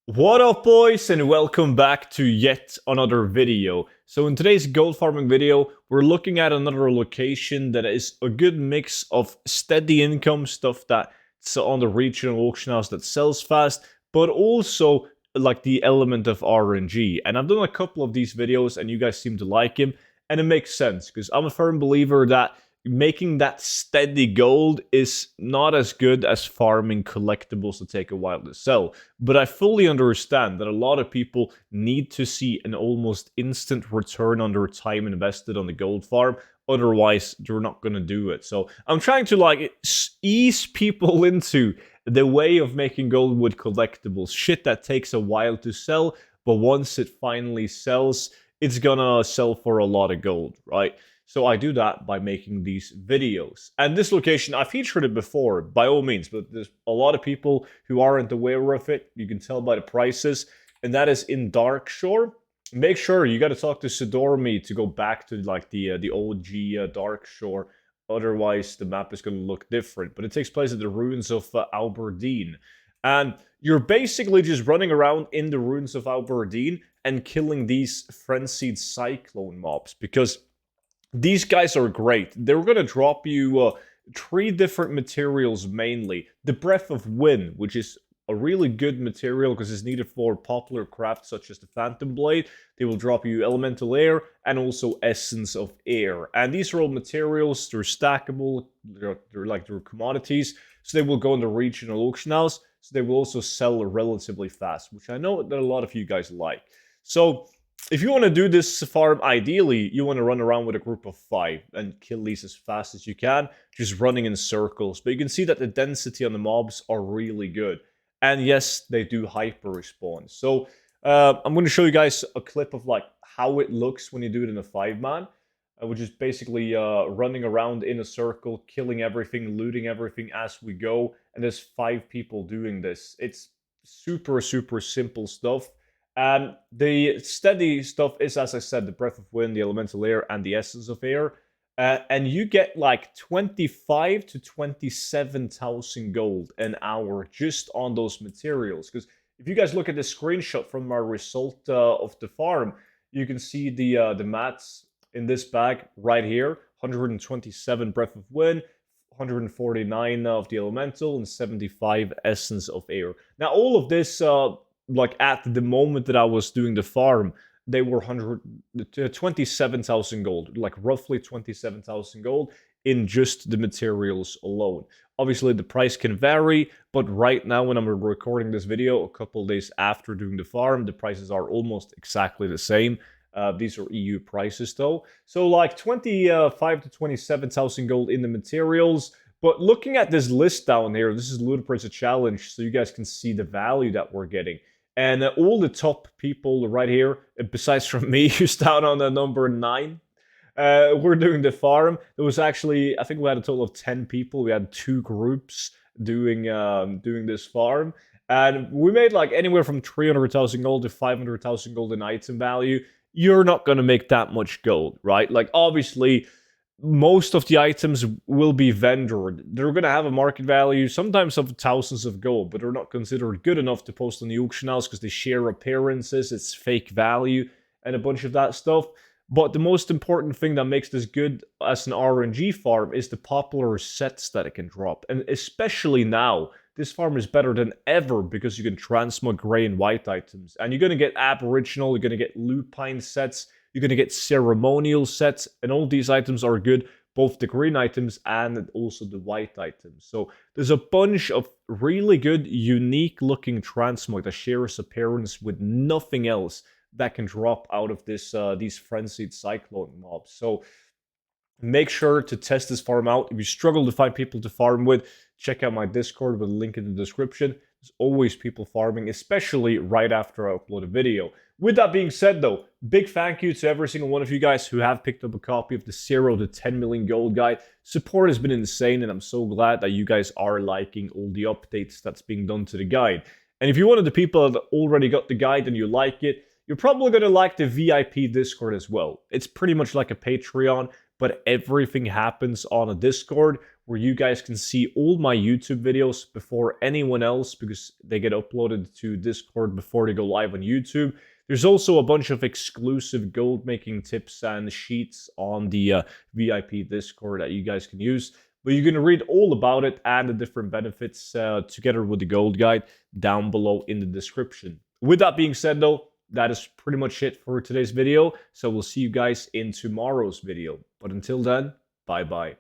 What up, boys, and welcome back to yet another video. So in today's gold farming video, we're looking at another location that is a good mix of steady income stuff that's on the regional auction house that sells fast, but also like the element of RNG. And I've done a couple of these videos and you guys seem to like him, and it makes sense because I'm a firm believer that making that steady gold is not as good as farming collectibles that take a while to sell. But I fully understand that a lot of people need to see an almost instant return on their time invested on the gold farm. Otherwise, they're not going to do it. So I'm trying to ease people into the way of making gold with collectibles. Shit that takes a while to sell, but once it finally sells, it's gonna sell for a lot of gold, right? So I do that by making these videos. And this location, I featured it before, by all means, but there's a lot of people who aren't aware of it. You can tell by the prices, and that is in Darkshore. Make sure you got to talk to Sidormi to go back to like the OG Darkshore. Otherwise, the map is going to look different. But it takes place at the ruins of Aberdeen. And you're basically just running around in the ruins of Aberdeen and killing these frenzied cyclone mobs, because these guys are great. They're going to drop you three different materials mainly. The Breath of Wind, which is a really good material because it's needed for popular crafts such as the Phantom Blade. They will drop you Elemental Air and also Essence of Air. And these are all materials. They're stackable. They're commodities. So they will go in the regional auction house. So they will also sell relatively fast, which I know that a lot of you guys like. So if you want to do this farm, ideally, you want to run around with a group of 5 and kill these as fast as you can, just running in circles. But you can see that the density on the mobs are really good. And yes, they do hyper respawn. So I'm going to show you guys a clip of like how it looks when you do it in a 5-man, which is basically running around in a circle, killing everything, looting everything as we go. And there's 5 people doing this. It's super, super simple stuff. And the steady stuff is, as I said, the Breath of Wind, the Elemental Air, and the Essence of Air. And you get like 25 to 27,000 gold an hour just on those materials. Because if you guys look at the screenshot from my result of the farm, you can see the mats in this bag right here. 127 Breath of Wind, 149 of the Elemental, and 75 Essence of Air. Now, all of this like at the moment that I was doing the farm, they were 27,000 gold, like roughly 27,000 gold in just the materials alone. Obviously, the price can vary, but right now when I'm recording this video, a couple days after doing the farm, the prices are almost exactly the same. These are EU prices though. So like 25 to 27,000 gold in the materials. But looking at this list down here, this is Ludicrous Challenge, so you guys can see the value that we're getting. And all the top people right here, besides from me, who's down on the number 9, we're doing the farm. There was actually, I think we had a total of 10 people. We had 2 groups doing this farm. And we made like anywhere from 300,000 gold to 500,000 gold in item value. You're not going to make that much gold, right? Like, obviously, most of the items will be vendored. They're going to have a market value, sometimes of thousands of gold, but they're not considered good enough to post on the auction house because they share appearances, it's fake value, and a bunch of that stuff. But the most important thing that makes this good as an RNG farm is the popular sets that it can drop. And especially now, this farm is better than ever because you can transmog gray and white items. And you're going to get aboriginal, you're going to get lupine sets, you're going to get ceremonial sets, and all these items are good, both the green items and also the white items. So there's a bunch of really good, unique-looking transmog that shares appearance with nothing else that can drop out of this these frenzied cyclone mobs. So make sure to test this farm out. If you struggle to find people to farm with, check out my Discord with a link in the description. There's always people farming, especially right after I upload a video. With that being said, though, big thank you to every single one of you guys who have picked up a copy of the 0 to 10 million gold guide. Support has been insane, and I'm so glad that you guys are liking all the updates that's being done to the guide. And if you're one of the people that already got the guide and you like it, you're probably going to like the VIP Discord as well. It's pretty much like a Patreon, but everything happens on a Discord where you guys can see all my YouTube videos before anyone else because they get uploaded to Discord before they go live on YouTube. There's also a bunch of exclusive gold making tips and sheets on the VIP Discord that you guys can use. But you're going to read all about it and the different benefits together with the gold guide down below in the description. With that being said though, that is pretty much it for today's video. So we'll see you guys in tomorrow's video. But until then, bye bye.